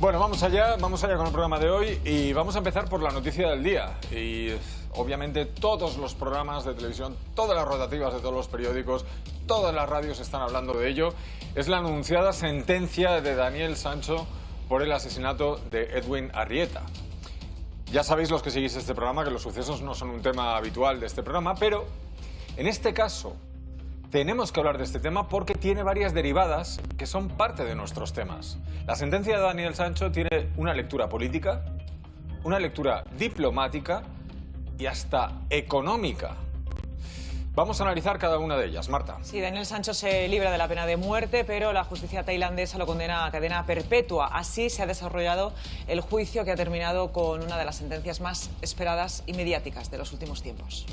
Bueno, vamos allá con el programa de hoy y vamos a empezar por la noticia del día. Y obviamente todos los programas de televisión, todas las rotativas de todos los periódicos, todas las radios están hablando de ello. Es la anunciada sentencia de Daniel Sancho por el asesinato de Edwin Arrieta. Ya sabéis, los que seguís este programa, que los sucesos no son un tema habitual de este programa, pero en este caso tenemos que hablar de este tema porque tiene varias derivadas que son parte de nuestros temas. La sentencia de Daniel Sancho tiene una lectura política, una lectura diplomática y hasta económica. Vamos a analizar cada una de ellas. Marta. Sí, Daniel Sancho se libra de la pena de muerte, pero la justicia tailandesa lo condena a cadena perpetua. Así se ha desarrollado el juicio que ha terminado con una de las sentencias más esperadas y mediáticas de los últimos tiempos.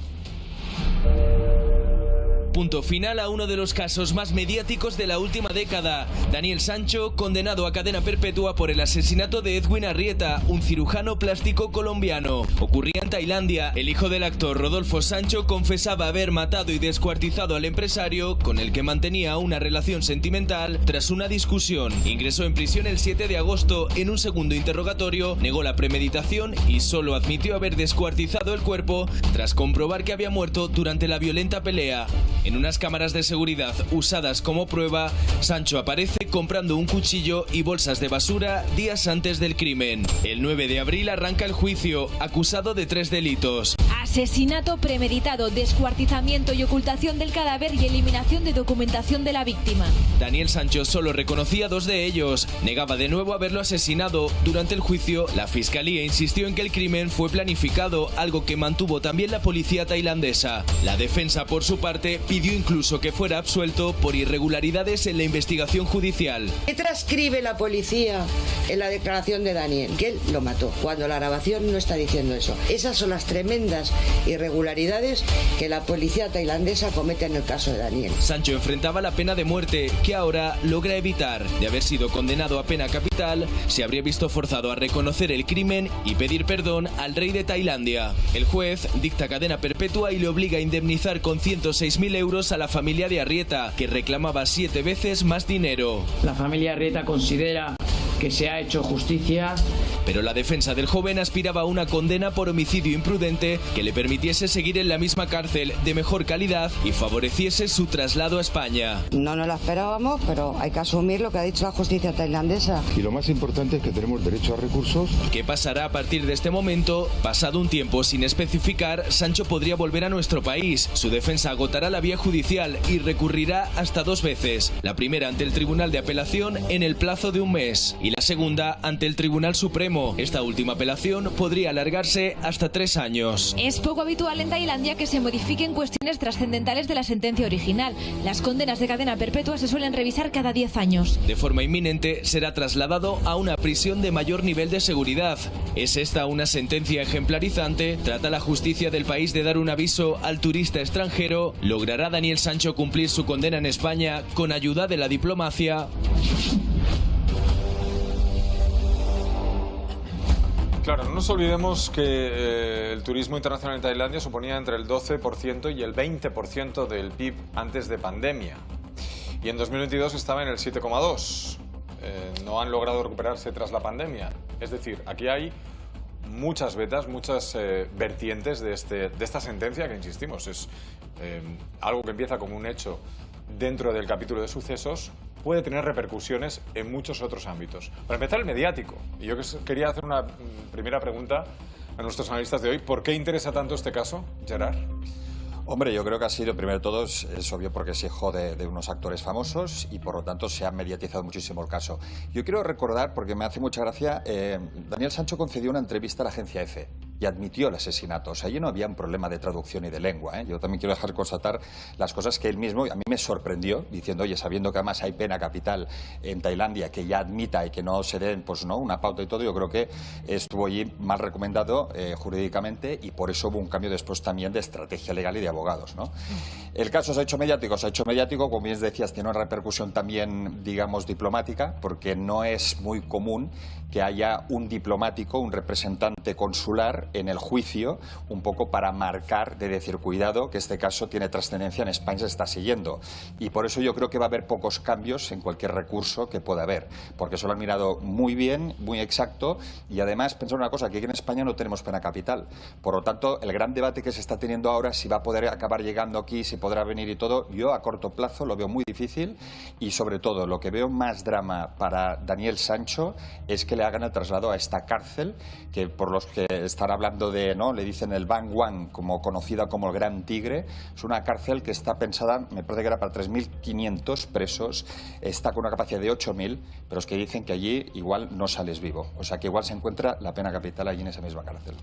Punto final a uno de los casos más mediáticos de la última década. Daniel Sancho, condenado a cadena perpetua por el asesinato de Edwin Arrieta, un cirujano plástico colombiano. Ocurría en Tailandia. El hijo del actor, Rodolfo Sancho, confesaba haber matado y descuartizado al empresario, con el que mantenía una relación sentimental, tras una discusión. Ingresó en prisión el 7 de agosto. En un segundo interrogatorio, negó la premeditación y solo admitió haber descuartizado el cuerpo tras comprobar que había muerto durante la violenta pelea. En unas cámaras de seguridad usadas como prueba, Sancho aparece comprando un cuchillo y bolsas de basura días antes del crimen. El 9 de abril arranca el juicio, acusado de 3 delitos. Asesinato premeditado, descuartizamiento y ocultación del cadáver y eliminación de documentación de la víctima. Daniel Sancho solo reconocía 2 de ellos. Negaba de nuevo haberlo asesinado. Durante el juicio, la fiscalía insistió en que el crimen fue planificado, algo que mantuvo también la policía tailandesa. La defensa, por su parte, pidió incluso que fuera absuelto por irregularidades en la investigación judicial. ¿Qué transcribe la policía en la declaración de Daniel? Que él lo mató, cuando la grabación no está diciendo eso. Esas son las tremendas irregularidades que la policía tailandesa comete en el caso de Daniel. Sancho enfrentaba la pena de muerte, que ahora logra evitar. De haber sido condenado a pena capital, se habría visto forzado a reconocer el crimen y pedir perdón al rey de Tailandia. El juez dicta cadena perpetua y le obliga a indemnizar con 106.000 euros a la familia de Arrieta, que reclamaba 7 veces más dinero. La familia Arrieta considera que se ha hecho justicia. Pero la defensa del joven aspiraba a una condena por homicidio imprudente que le permitiese seguir en la misma cárcel de mejor calidad y favoreciese su traslado a España. No nos la esperábamos, pero hay que asumir lo que ha dicho la justicia tailandesa. Y lo más importante es que tenemos derecho a recursos. ¿Qué pasará a partir de este momento? Pasado un tiempo sin especificar, Sancho podría volver a nuestro país. Su defensa agotará la vía judicial y recurrirá hasta 2 veces. La primera ante el Tribunal de Apelación en el plazo de un mes y la segunda ante el Tribunal Supremo. Esta última apelación podría alargarse hasta 3 años. Es poco habitual en Tailandia que se modifiquen cuestiones trascendentales de la sentencia original. Las condenas de cadena perpetua se suelen revisar cada 10 años. De forma inminente será trasladado a una prisión de mayor nivel de seguridad. ¿Es esta una sentencia ejemplarizante? ¿Trata la justicia del país de dar un aviso al turista extranjero? ¿Logrará Daniel Sancho cumplir su condena en España con ayuda de la diplomacia? Claro, no nos olvidemos que el turismo internacional en Tailandia suponía entre el 12% y el 20% del PIB antes de pandemia. Y en 2022 estaba en el 7,2%. No han logrado recuperarse tras la pandemia. Es decir, aquí hay muchas vetas, muchas vertientes de esta sentencia que, insistimos, es algo que empieza como un hecho dentro del capítulo de sucesos, puede tener repercusiones en muchos otros ámbitos. Para empezar, el mediático. Y yo quería hacer una primera pregunta a nuestros analistas de hoy. ¿Por qué interesa tanto este caso, Gerard? Hombre, yo creo que ha sido, primero de todo, es obvio porque es hijo de unos actores famosos y por lo tanto se ha mediatizado muchísimo el caso. Yo quiero recordar, porque me hace mucha gracia, Daniel Sancho concedió una entrevista a la agencia EFE y admitió el asesinato. O sea, allí no había un problema de traducción y de lengua, ¿eh? Yo también quiero dejar constatar las cosas que él mismo, a mí me sorprendió, diciendo, oye, sabiendo que además hay pena capital en Tailandia, que ya admita y que no se den, pues no, una pauta y todo, yo creo que estuvo allí mal recomendado jurídicamente y por eso hubo un cambio después también de estrategia legal y de abogados, ¿no? El caso se ha hecho mediático, como bien decías, tiene una repercusión también, digamos, diplomática, porque no es muy común que haya un diplomático, un representante consular en el juicio, un poco para marcar, de decir, cuidado, que este caso tiene trascendencia en España, se está siguiendo. Y por eso yo creo que va a haber pocos cambios en cualquier recurso que pueda haber, porque eso lo han mirado muy bien, muy exacto, y además pensar una cosa, que aquí en España no tenemos pena capital. Por lo tanto, el gran debate que se está teniendo ahora, si va a poder acabar llegando aquí, si podrá venir y todo, yo a corto plazo lo veo muy difícil, y sobre todo lo que veo más drama para Daniel Sancho es que le hagan el traslado a esta cárcel, que por los que están hablando de, ¿no?, le dicen el Ban Wan, como conocida como el Gran Tigre. Es una cárcel que está pensada, me parece que era para 3.500 presos, está con una capacidad de 8.000, pero es que dicen que allí igual no sales vivo, o sea que igual se encuentra la pena capital allí en esa misma cárcel.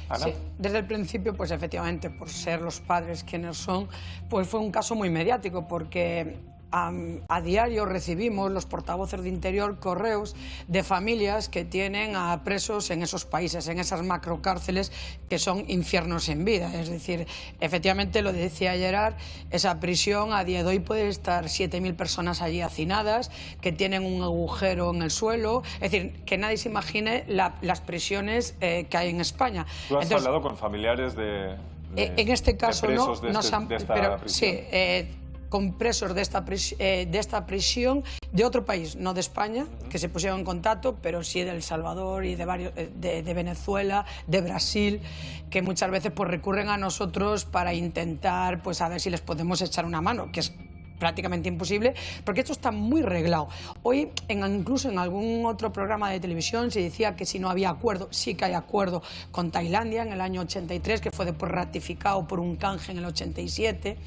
¿Ana? Sí, desde el principio, pues efectivamente, por ser los padres quienes son, pues fue un caso muy mediático, porque a diario recibimos los portavoces de Interior correos de familias que tienen a presos en esos países, en esas macrocárceles que son infiernos en vida. Es decir, efectivamente, lo decía Gerard, esa prisión a día de hoy puede estar 7.000 personas allí hacinadas, que tienen un agujero en el suelo. Es decir, que nadie se imagine las prisiones que hay en España. ¿Tú has hablado con familiares en este caso de presos no, de esta pero prisión? Sí, con presos de esta prisión de otro país, no de España, que se pusieron en contacto, pero sí de El Salvador y de Venezuela, de Brasil, que muchas veces pues recurren a nosotros para intentar, pues, a ver si les podemos echar una mano, que es prácticamente imposible, porque esto está muy reglado. Hoy, incluso en algún otro programa de televisión, se decía que si no había acuerdo, sí que hay acuerdo con Tailandia en el año 83, que fue después ratificado por un canje en el 87.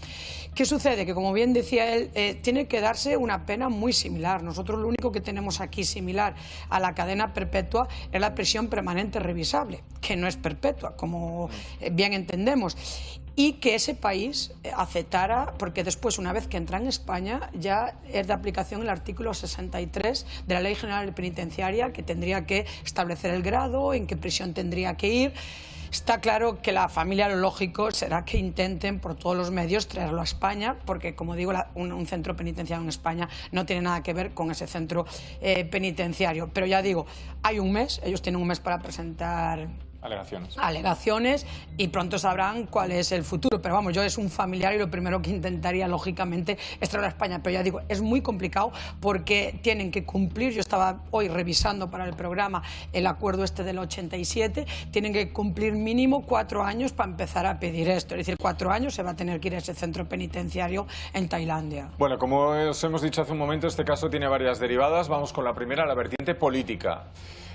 ¿Qué sucede? Que, como bien decía él, tiene que darse una pena muy similar. Nosotros lo único que tenemos aquí similar a la cadena perpetua es la prisión permanente revisable, que no es perpetua, como bien entendemos. Y que ese país aceptara, porque después, una vez que entra en España, ya es de aplicación el artículo 63 de la Ley General Penitenciaria, que tendría que establecer el grado, en qué prisión tendría que ir. Está claro que la familia, lo lógico será que intenten por todos los medios traerlo a España, porque, como digo, un centro penitenciario en España no tiene nada que ver con ese centro penitenciario. Pero ya digo, hay un mes, ellos tienen un mes para presentar alegaciones y pronto sabrán cuál es el futuro. Pero vamos, yo es un familiar y lo primero que intentaría, lógicamente, es traerlo a España. Pero ya digo, es muy complicado porque tienen que cumplir. Yo estaba hoy revisando para el programa el acuerdo este del 87. Tienen que cumplir mínimo 4 años para empezar a pedir esto. Es decir, 4 años se va a tener que ir a ese centro penitenciario en Tailandia. Bueno, como os hemos dicho hace un momento, este caso tiene varias derivadas. Vamos con la primera, la vertiente política.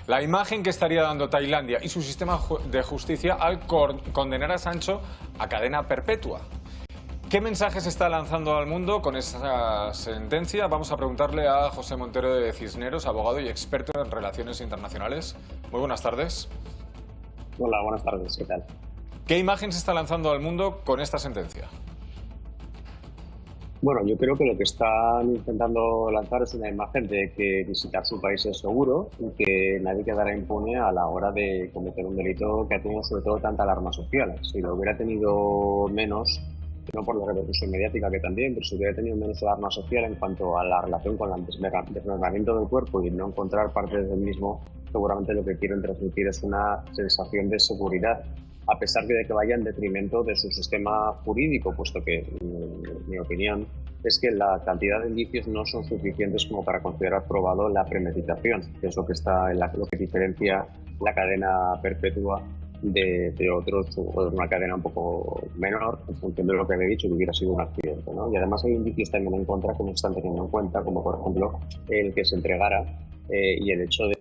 La imagen que estaría dando Tailandia y su sistema de justicia al condenar a Sancho a cadena perpetua. ¿Qué mensaje se está lanzando al mundo con esa sentencia? Vamos a preguntarle a José Montero de Cisneros, abogado y experto en relaciones internacionales. Muy buenas tardes. Hola, buenas tardes. ¿Qué tal? ¿Qué imagen se está lanzando al mundo con esta sentencia? Bueno, yo creo que lo que están intentando lanzar es una imagen de que visitar su país es seguro y que nadie quedará impune a la hora de cometer un delito que ha tenido sobre todo tanta alarma social. Si lo hubiera tenido menos, no por la repercusión mediática que también, pero si hubiera tenido menos alarma social en cuanto a la relación con el desmembramiento del cuerpo y no encontrar partes del mismo, seguramente lo que quieren transmitir es una sensación de seguridad, a pesar de que vaya en detrimento de su sistema jurídico, puesto que, en mi opinión, es que la cantidad de indicios no son suficientes como para considerar probado la premeditación, que es lo que está en lo que diferencia la cadena perpetua de otros, o de una cadena un poco menor, en función de lo que había dicho, que hubiera sido un accidente, ¿no? Y además hay indicios también en contra que no están teniendo en cuenta, como por ejemplo el que se entregara y el hecho de...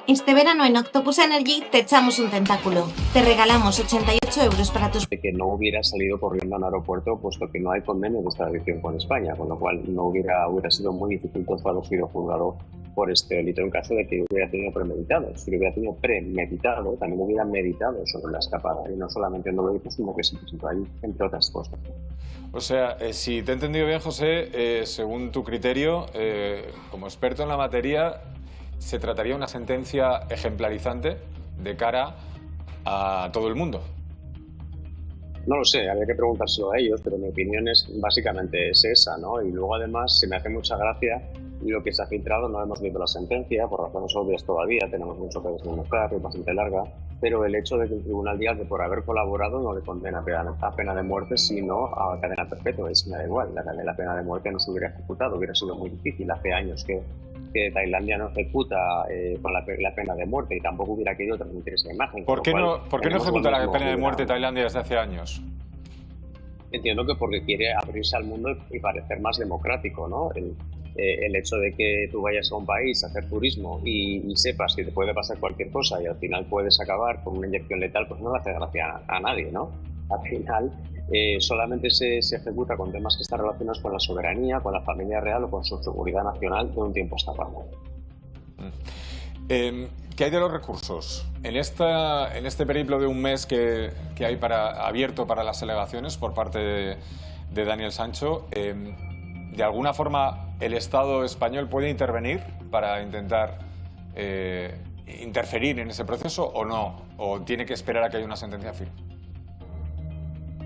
Este verano en Octopus Energy te echamos un tentáculo. Te regalamos 88 euros para tus... De que no hubiera salido corriendo al aeropuerto, puesto que no hay convenio de extradición con España, con lo cual no hubiera sido muy dificultoso haber sido juzgado por este delito en caso de que hubiera tenido premeditado. Si lo hubiera tenido premeditado, también hubiera meditado sobre la escapada, y no solamente no lo hizo, sino que se presentó ahí, entre otras cosas. O sea, si te he entendido bien, José, según tu criterio, como experto en la materia, ¿se trataría una sentencia ejemplarizante de cara a todo el mundo? No lo sé, habría que preguntárselo a ellos, pero mi opinión es básicamente esa, ¿no? Y luego además se me hace mucha gracia Lo que se ha filtrado, no hemos visto la sentencia, por razones obvias todavía, tenemos mucho que desmenuzar, es bastante larga, pero el hecho de que el tribunal diga que por haber colaborado no le condena a pena de muerte, sino a cadena perpetua, es me da igual, la pena de muerte no se hubiera ejecutado, hubiera sido muy difícil, hace años que Tailandia no ejecuta con la pena de muerte y tampoco hubiera querido transmitir esa imagen. ¿Por qué no ejecuta la pena de muerte Tailandia desde hace años? Entiendo que porque quiere abrirse al mundo y parecer más democrático, ¿no? El hecho de que tú vayas a un país a hacer turismo y sepas que te puede pasar cualquier cosa y al final puedes acabar con una inyección letal, pues no le hace gracia a nadie, ¿no? Al final solamente se ejecuta con temas que están relacionados con la soberanía, con la familia real o con su seguridad nacional de un tiempo a esta parte. ¿Qué hay de los recursos? En este periplo de un mes que hay abierto para las alegaciones por parte de Daniel Sancho, ¿de alguna forma el Estado español puede intervenir para intentar interferir en ese proceso o no? ¿O tiene que esperar a que haya una sentencia firme?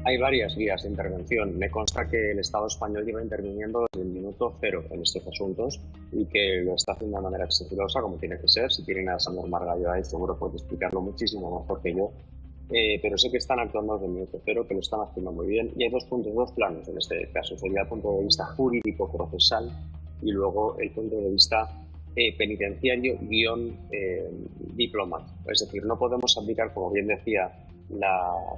Hay varias vías de intervención. Me consta que el Estado español lleva interviniendo desde el minuto cero en estos asuntos y que lo está haciendo de manera exitosa, como tiene que ser. Si tienen a Sandor Margallo ahí, seguro puede explicarlo muchísimo mejor que yo. Pero sé que están actuando desde el minuto cero, que lo están haciendo muy bien. Y hay dos planos en este caso. Sería el punto de vista jurídico-procesal y luego el punto de vista penitenciario-diplomático. Es decir, no podemos aplicar, como bien decía,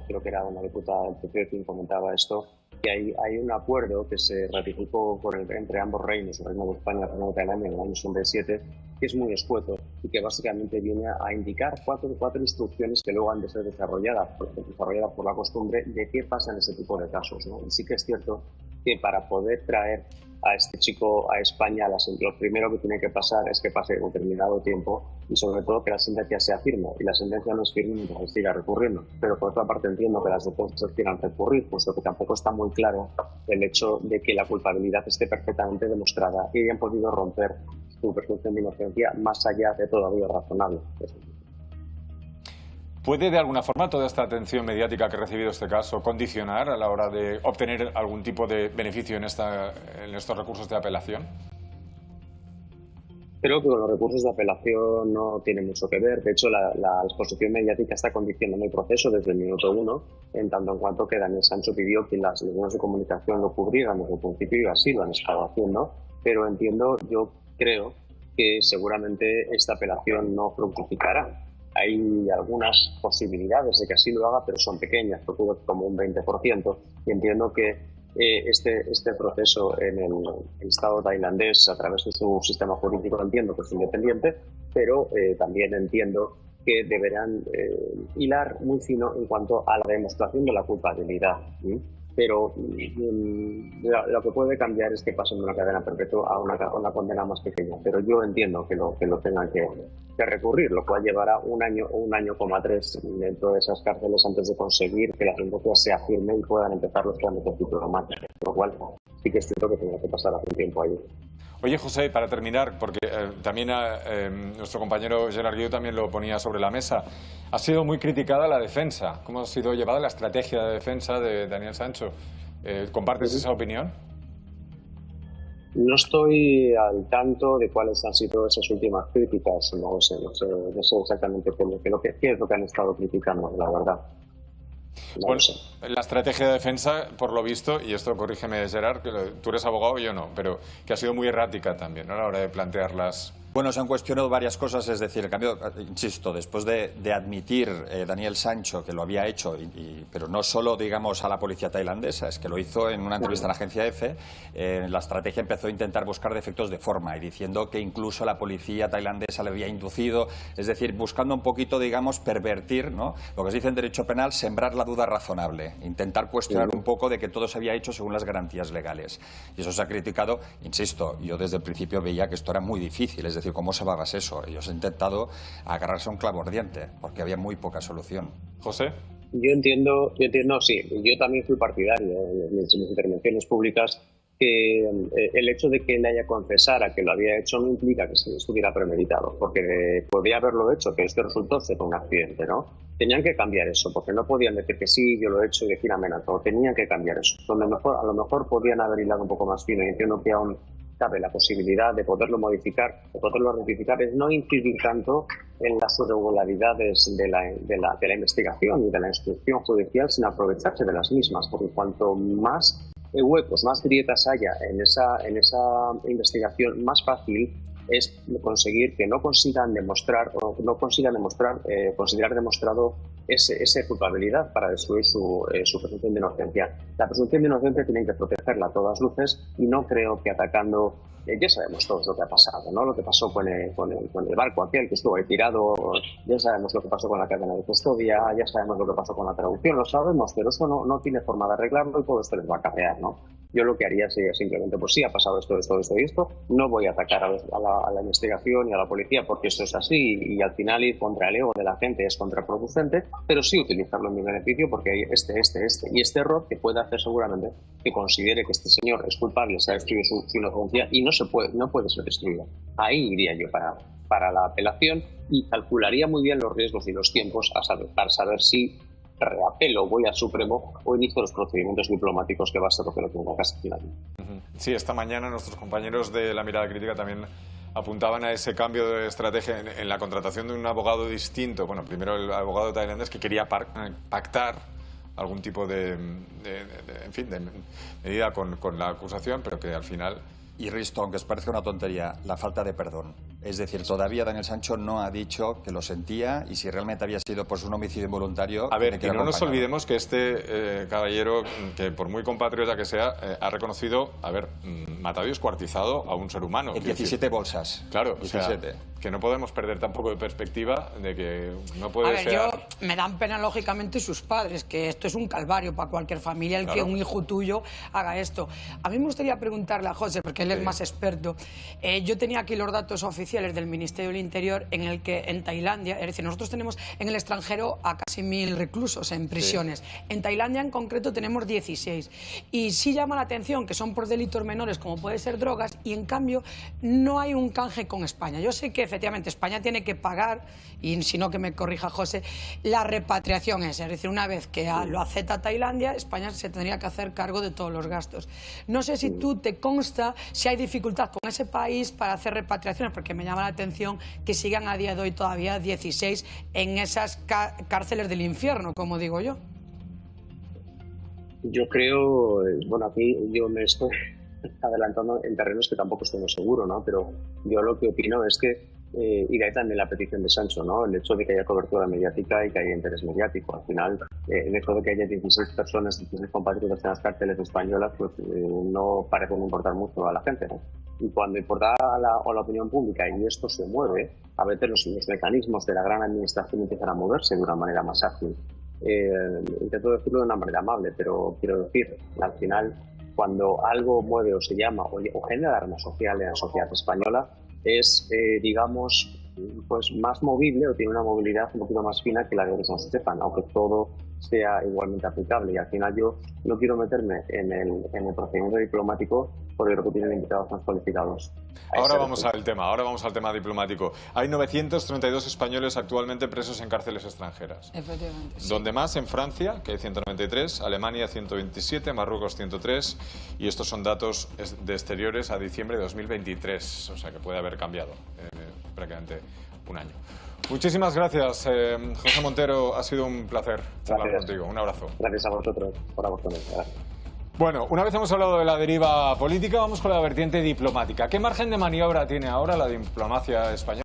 creo que era una diputada del PP quien comentaba esto, que hay un acuerdo que se ratificó entre ambos reinos, el Reino de España y el Reino de Tailandia en el año 67, que es muy escueto y que básicamente viene a indicar cuatro instrucciones que luego han de ser desarrolladas por la costumbre de qué pasa en ese tipo de casos, ¿no? Y sí que es cierto que para poder traer a este chico a España, lo primero que tiene que pasar es que pase un determinado tiempo y sobre todo que la sentencia sea firme. Y la sentencia no es firme mientras se siga recurriendo. Pero por otra parte entiendo que las defensas quieran recurrir, puesto que tampoco está muy claro el hecho de que la culpabilidad esté perfectamente demostrada y hayan podido romper su presunción de inocencia más allá de todavía razonable. ¿Puede de alguna forma toda esta atención mediática que ha recibido este caso condicionar a la hora de obtener algún tipo de beneficio en estos recursos de apelación? Creo que con los recursos de apelación no tiene mucho que ver. De hecho, la exposición mediática está condicionando el proceso desde el minuto uno, en tanto en cuanto que Daniel Sancho pidió que las medios de comunicación lo cubrieran desde el principio y así lo han estado haciendo. Pero yo creo que seguramente esta apelación no fructificará. Hay algunas posibilidades de que así lo haga, pero son pequeñas, como un 20%. Y entiendo que este proceso en el Estado tailandés, a través de su sistema jurídico, entiendo que es independiente, pero también entiendo que deberán hilar muy fino en cuanto a la demostración de la culpabilidad. Pero lo que puede cambiar es que pasen de una cadena perpetua a una condena más pequeña. Pero yo entiendo que lo tengan que recurrir, lo cual llevará un año o 1,3 años dentro de esas cárceles antes de conseguir que la sentencia sea firme y puedan empezar los trámites diplomáticos. Lo cual sí que es cierto que tendrá que pasar hace un tiempo allí. Oye, José, para terminar, porque también nuestro compañero Gerard Guiu también lo ponía sobre la mesa, ha sido muy criticada la defensa. ¿Cómo ha sido llevada la estrategia de defensa de Daniel Sancho? ¿Compartes esa opinión? No estoy al tanto de cuáles han sido esas últimas críticas. No sé exactamente qué es lo que han estado criticando, la verdad. Bueno, la estrategia de defensa, por lo visto, y esto corrígeme Gerard, que tú eres abogado y yo no, pero que ha sido muy errática también, ¿no?, a la hora de plantearlas. Bueno, se han cuestionado varias cosas, es decir, el cambio, insisto, después de admitir Daniel Sancho que lo había hecho, pero no solo, digamos, a la policía tailandesa, es que lo hizo en una entrevista en la agencia EFE, la estrategia empezó a intentar buscar defectos de forma y diciendo que incluso la policía tailandesa le había inducido, es decir, buscando un poquito, digamos, pervertir, ¿no?, lo que se dice en derecho penal, sembrar la duda razonable, intentar cuestionar un poco de que todo se había hecho según las garantías legales. Y eso se ha criticado, insisto, yo desde el principio veía que esto era muy difícil, es decir, ¿cómo salvabas eso? Ellos han intentado agarrarse a un clavo ardiente, porque había muy poca solución. ¿José? Yo entiendo, sí. Yo también fui partidario en mis intervenciones públicas que el hecho de que él confesara que lo había hecho no implica que estuviera premeditado, porque podía haberlo hecho, que esto resultó ser un accidente, ¿no? Tenían que cambiar eso, porque no podían decir que sí, yo lo he hecho y decir amenazado. Tenían que cambiar eso. A lo mejor podían haber hilado un poco más fino, y entiendo que aún cabe la posibilidad de poderlo modificar, de poderlo rectificar, es no incidir tanto en las irregularidades de la investigación y de la instrucción judicial, sin aprovecharse de las mismas, porque cuanto más huecos, más grietas haya en esa investigación, más fácil es conseguir que no consigan demostrar o no consigan considerar demostrado esa culpabilidad para destruir su presunción de inocencia. La presunción de inocencia tienen que protegerla a todas luces y no creo que atacando, ya sabemos todos lo que ha pasado, ¿no? Lo que pasó con el barco aquel que estuvo ahí tirado, ya sabemos lo que pasó con la cadena de custodia, ya sabemos lo que pasó con la traducción, lo sabemos, pero eso no tiene forma de arreglarlo y todo esto les va a acarrear, ¿no? Yo lo que haría sería simplemente, pues sí, ha pasado esto y esto, no voy a atacar a la investigación y a la policía porque esto es así y al final ir contra el ego de la gente es contraproducente, pero sí utilizarlo en mi beneficio porque hay este error que puede hacer seguramente que considere que este señor es culpable, se ha destruido su inocencia y no puede ser destruido. Ahí iría yo para la apelación y calcularía muy bien los riesgos y los tiempos para saber si reapelo, voy al Supremo o inicio los procedimientos diplomáticos, que va a ser lo que lo tengo casi final. Sí, esta mañana nuestros compañeros de La Mirada Crítica también apuntaban a ese cambio de estrategia en la contratación de un abogado distinto. Bueno, primero el abogado tailandés que quería pactar algún tipo de medida con la acusación, pero que al final... Y Risto, aunque os parezca una tontería, la falta de perdón. Es decir, todavía Daniel Sancho no ha dicho que lo sentía y si realmente había sido pues un homicidio involuntario... A ver, que no nos olvidemos que este caballero, que por muy compatriota que sea, ha reconocido haber matado y descuartizado a un ser humano. En 17 bolsas. Claro, 17. O sea, que no podemos perder tampoco de perspectiva de que no puede ser... A ver, me dan pena lógicamente sus padres, que esto es un calvario para cualquier familia, que un hijo tuyo haga esto. A mí me gustaría preguntarle a José, porque él es más experto. Yo tenía aquí los datos oficiales del Ministerio del Interior en el que en Tailandia, es decir, nosotros tenemos en el extranjero a casi 1000 reclusos en prisiones. En Tailandia en concreto tenemos 16. Y sí llama la atención que son por delitos menores como puede ser drogas y en cambio no hay un canje con España. Yo sé que efectivamente España tiene que pagar, y si no que me corrija José, la repatriación es decir, una vez que lo acepta Tailandia, España se tendría que hacer cargo de todos los gastos. No sé si tú te consta si hay dificultad con ese país para hacer repatriaciones, porque me llama la atención que sigan a día de hoy todavía 16 en esas cárceles del infierno, como digo yo. Yo creo, bueno, aquí yo me estoy adelantando en terrenos que tampoco estoy muy seguro, ¿no? Pero yo lo que opino es que, y de ahí también la petición de Sancho, ¿no? El hecho de que haya cobertura mediática y que haya interés mediático. Al final, el hecho de que haya 16 personas, 16 compatriotas en las cárceles españolas, pues no parece no importar mucho a la gente, ¿no? Y cuando importa a la opinión pública y esto se mueve, a veces los mecanismos de la gran administración empiezan a moverse de una manera más ágil. Intento decirlo de una manera amable, pero quiero decir, al final, cuando algo mueve o se llama o genera alarma social en la sociedad española, es, digamos, pues más movible o tiene una movilidad un poquito más fina que la de los no se sepan, aunque todo sea igualmente aplicable. Y al final yo no quiero meterme en el procedimiento diplomático porque creo que tienen invitados más cualificados. Ahora vamos al tema diplomático. Hay 932 españoles actualmente presos en cárceles extranjeras. Efectivamente. Sí. Donde más en Francia, que hay 193, Alemania 127, Marruecos 103, y estos son datos de exteriores a diciembre de 2023, o sea que puede haber cambiado prácticamente un año. Muchísimas gracias, José Montero, ha sido un placer charlar contigo. Un abrazo. Gracias a vosotros por la oportunidad. Gracias. Bueno, una vez hemos hablado de la deriva política, vamos con la vertiente diplomática. ¿Qué margen de maniobra tiene ahora la diplomacia española?